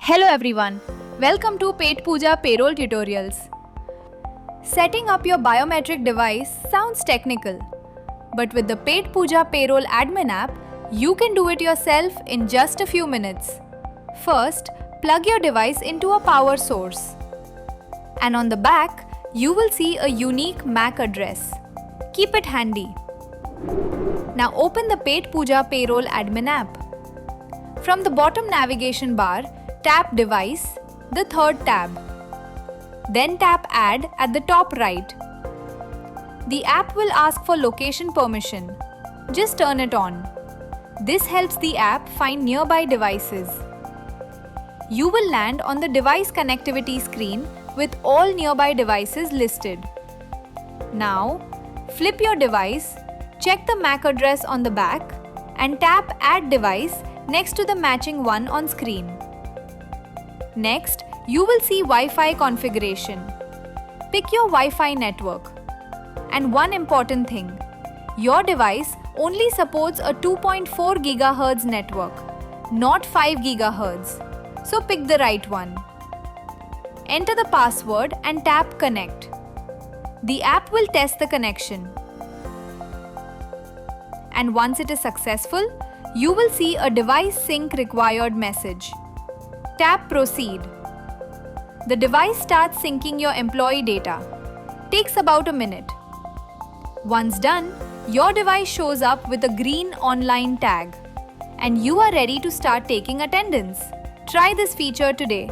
Hello everyone, welcome to Petpooja Payroll tutorials. Setting up your biometric device sounds technical, but with the Petpooja Payroll admin app, you can do it yourself in just a few minutes. First, plug your device into a power source. And on the back, you will see a unique MAC address. Keep it handy. Now open the Petpooja Payroll admin app. From the bottom navigation bar, tap Device, the third tab. Then tap Add at the top right. The app will ask for location permission. Just turn it on. This helps the app find nearby devices. You will land on the device connectivity screen with all nearby devices listed. Now, flip your device, check the MAC address on the back, and tap Add Device next to the matching one on screen. Next, you will see Wi-Fi configuration. Pick your Wi-Fi network. And one important thing, your device only supports a 2.4 GHz network, not 5 GHz. So pick the right one. Enter the password and tap Connect. The app will test the connection. And once it is successful, you will see a device sync required message. Tap Proceed. The device starts syncing your employee data. Takes about a minute. Once done, your device shows up with a green online tag. And you are ready to start taking attendance. Try this feature today.